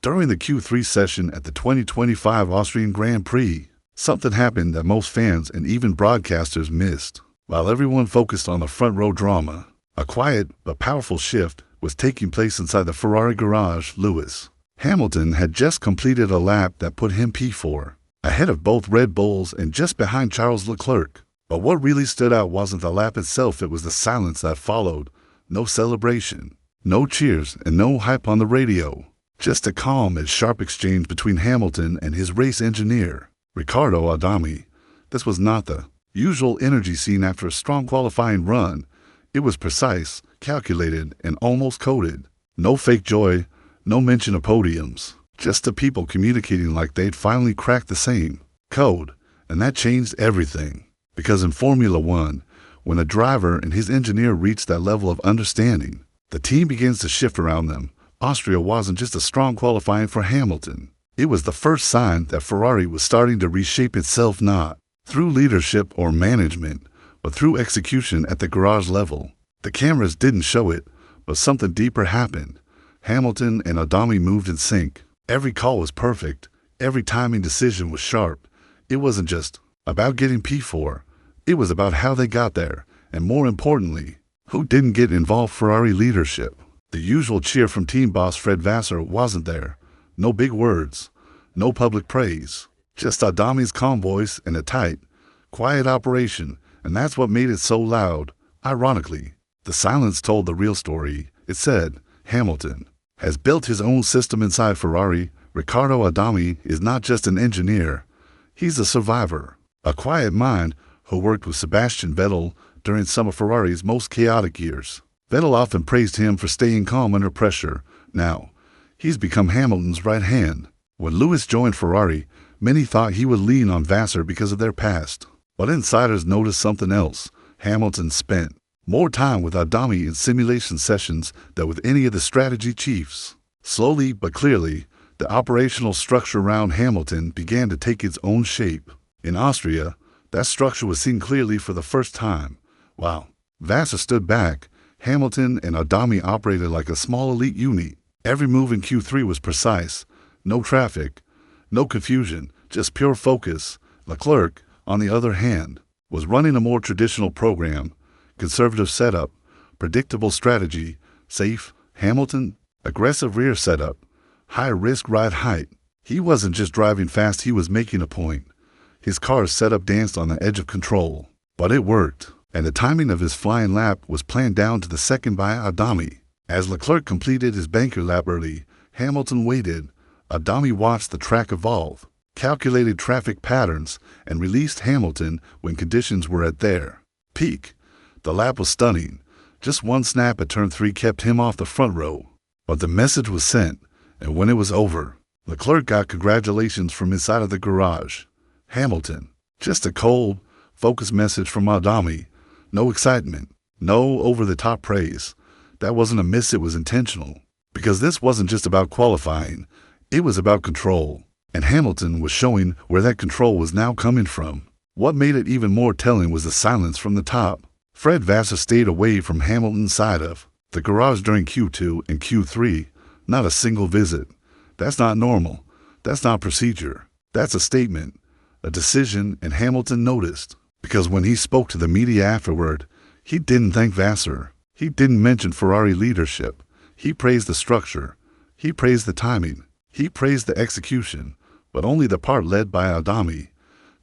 During the Q3 session at the 2025 Austrian Grand Prix, something happened that most fans and even broadcasters missed. While everyone focused on the front row drama, a quiet but powerful shift was taking place inside the Ferrari garage. Lewis Hamilton had just completed a lap that put him P4, ahead of both Red Bulls and just behind Charles Leclerc. But what really stood out wasn't the lap itself, it was the silence that followed. No celebration, no cheers, and no hype on the radio. Just a calm and sharp exchange between Hamilton and his race engineer, Riccardo Adami. This was not the usual energy seen after a strong qualifying run. It was precise, calculated, and almost coded. No fake joy, no mention of podiums. Just the people communicating like they'd finally cracked the same code. And that changed everything. Because in Formula One, when a driver and his engineer reach that level of understanding, the team begins to shift around them. Austria wasn't just a strong qualifying for Hamilton. It was the first sign that Ferrari was starting to reshape itself, not through leadership or management, but through execution at the garage level. The cameras didn't show it, but something deeper happened. Hamilton and Adami moved in sync. Every call was perfect. Every timing decision was sharp. It wasn't just about getting P4. It was about how they got there, and more importantly, who didn't get involved. Ferrari leadership. The usual cheer from team boss Fred Vasseur wasn't there. No big words, no public praise. Just Adami's calm voice and a tight, quiet operation, and that's what made it so loud. Ironically, the silence told the real story. It said, Hamilton has built his own system inside Ferrari. Riccardo Adami is not just an engineer. He's a survivor, a quiet mind who worked with Sebastian Vettel during some of Ferrari's most chaotic years. Vettel often praised him for staying calm under pressure. Now, he's become Hamilton's right hand. When Lewis joined Ferrari, many thought he would lean on Vasseur because of their past. But insiders noticed something else. Hamilton spent more time with Adami in simulation sessions than with any of the strategy chiefs. Slowly but clearly, the operational structure around Hamilton began to take its own shape. In Austria, that structure was seen clearly for the first time. While Vasseur stood back, Hamilton and Adami operated like a small elite unit. Every move in Q3 was precise. No traffic, no confusion, just pure focus. Leclerc, on the other hand, was running a more traditional program. Conservative setup, predictable strategy, safe. Hamilton, aggressive rear setup, high-risk ride height. He wasn't just driving fast, he was making a point. His car's setup danced on the edge of control. But it worked. And the timing of his flying lap was planned down to the second by Adami. As Leclerc completed his banker lap early, Hamilton waited. Adami watched the track evolve, calculated traffic patterns, and released Hamilton when conditions were at their peak. The lap was stunning. Just one snap at turn 3 kept him off the front row. But the message was sent, and when it was over, Leclerc got congratulations from inside of the garage. Hamilton, just a cold, focused message from Adami. No excitement, no over-the-top praise. That wasn't a miss, it was intentional. Because this wasn't just about qualifying, it was about control. And Hamilton was showing where that control was now coming from. What made it even more telling was the silence from the top. Fred Vasseur stayed away from Hamilton's side of the garage during Q2 and Q3. Not a single visit. That's not normal. That's not procedure. That's a statement, a decision, and Hamilton noticed. Because when he spoke to the media afterward, he didn't thank Vasseur. He didn't mention Ferrari leadership. He praised the structure. He praised the timing. He praised the execution, but only the part led by Adami.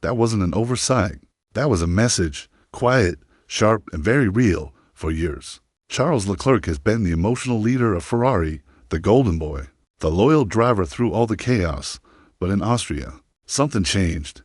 That wasn't an oversight. That was a message, quiet, sharp, and very real. For years, Charles Leclerc has been the emotional leader of Ferrari, the golden boy, the loyal driver through all the chaos. But in Austria, something changed.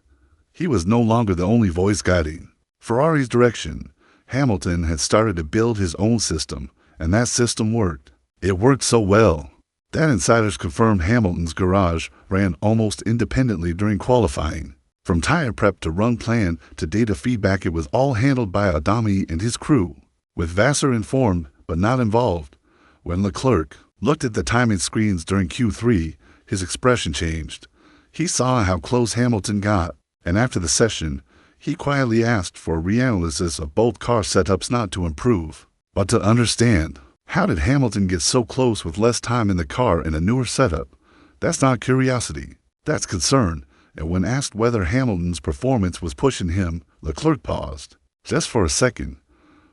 He was no longer the only voice guiding Ferrari's direction. Hamilton had started to build his own system, and that system worked. It worked so well that insiders confirmed Hamilton's garage ran almost independently during qualifying. From tire prep to run plan to data feedback, it was all handled by Adami and his crew, with Vasseur informed but not involved. When Leclerc looked at the timing screens during Q3, his expression changed. He saw how close Hamilton got. And after the session, he quietly asked for a reanalysis of both car setups, not to improve, but to understand. How did Hamilton get so close with less time in the car and a newer setup? That's not curiosity. That's concern. And when asked whether Hamilton's performance was pushing him, Leclerc paused. Just for a second.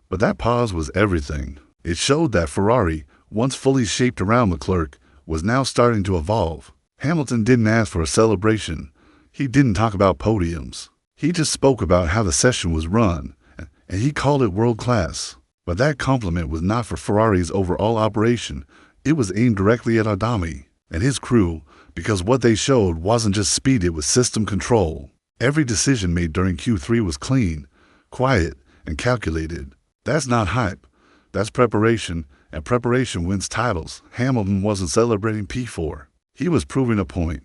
But that pause was everything. It showed that Ferrari, once fully shaped around Leclerc, was now starting to evolve. Hamilton didn't ask for a celebration. He didn't talk about podiums. He just spoke about how the session was run, and he called it world-class. But that compliment was not for Ferrari's overall operation. It was aimed directly at Adami and his crew, because what they showed wasn't just speed, it was system control. Every decision made during Q3 was clean, quiet, and calculated. That's not hype. That's preparation, and preparation wins titles. Hamilton wasn't celebrating P4. He was proving a point,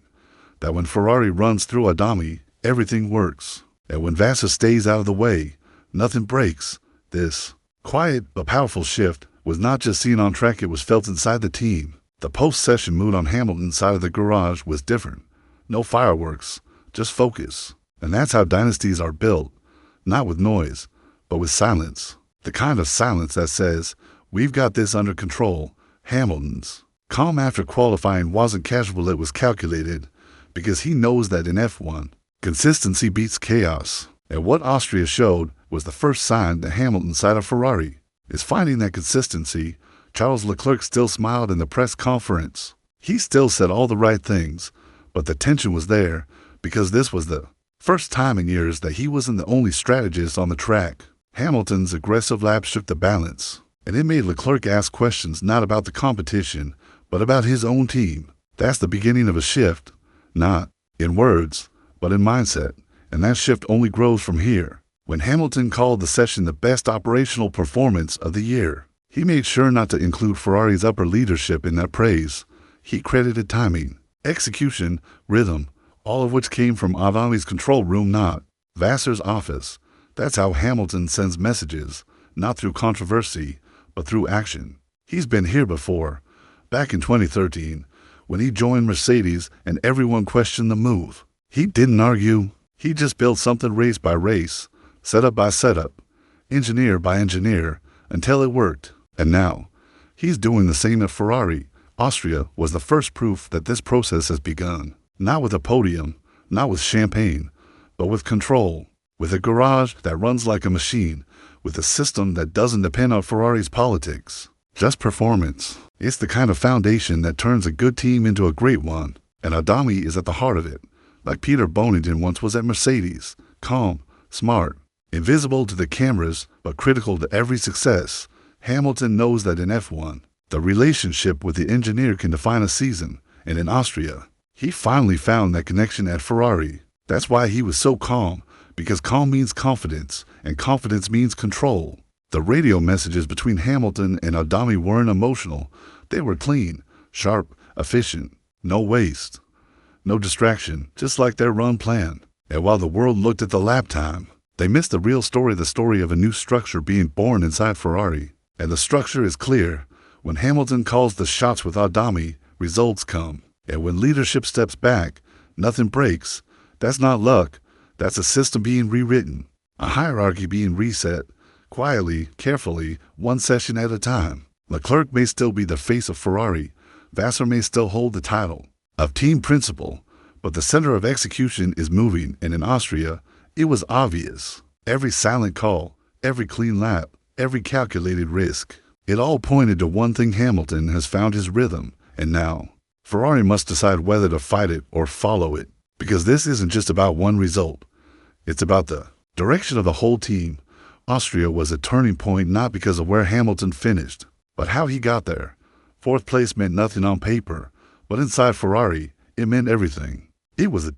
that when Ferrari runs through Adami, everything works. And when Vassar stays out of the way, nothing breaks. This quiet but powerful shift was not just seen on track, it was felt inside the team. The post-session mood on Hamilton's side of the garage was different. No fireworks, just focus. And that's how dynasties are built, not with noise, but with silence. The kind of silence that says, we've got this under control. Hamilton's calm after qualifying wasn't casual, it was calculated, because he knows that in F1, consistency beats chaos. And what Austria showed was the first sign that Hamilton's side of Ferrari is finding that consistency. Charles Leclerc still smiled in the press conference. He still said all the right things, but the tension was there because this was the first time in years that he wasn't the only strategist on the track. Hamilton's aggressive lap shook the balance, and it made Leclerc ask questions not about the competition, but about his own team. That's the beginning of a shift, not in words, but in mindset, and that shift only grows from here. When Hamilton called the session the best operational performance of the year, he made sure not to include Ferrari's upper leadership in that praise. He credited timing, execution, rhythm, all of which came from Adami's control room, not Vassar's office. That's how Hamilton sends messages, not through controversy, but through action. He's been here before, back in 2013, when he joined Mercedes and everyone questioned the move. He didn't argue. He just built something race by race, setup by setup, engineer by engineer, until it worked. And now, he's doing the same at Ferrari. Austria was the first proof that this process has begun. Not with a podium, not with champagne, but with control. With a garage that runs like a machine, with a system that doesn't depend on Ferrari's politics. Just performance. It's the kind of foundation that turns a good team into a great one. And Adami is at the heart of it. Like Peter Bonington once was at Mercedes. Calm, smart, invisible to the cameras, but critical to every success. Hamilton knows that in F1, the relationship with the engineer can define a season, and in Austria, he finally found that connection at Ferrari. That's why he was so calm, because calm means confidence, and confidence means control. The radio messages between Hamilton and Adami weren't emotional. They were clean, sharp, efficient, no waste, no distraction, just like their run plan. And while the world looked at the lap time, they missed the real story, the story of a new structure being born inside Ferrari. And the structure is clear. When Hamilton calls the shots with Adami, results come. And when leadership steps back, nothing breaks. That's not luck. That's a system being rewritten, a hierarchy being reset, quietly, carefully, one session at a time. Leclerc may still be the face of Ferrari. Vassar may still hold the title of team principal, but the center of execution is moving, and in Austria, it was obvious. Every silent call, every clean lap, every calculated risk. It all pointed to one thing: Hamilton has found his rhythm, and now Ferrari must decide whether to fight it or follow it. Because this isn't just about one result. It's about the direction of the whole team. Austria was a turning point not because of where Hamilton finished, but how he got there. Fourth place meant nothing on paper, but inside Ferrari, it meant everything. It was a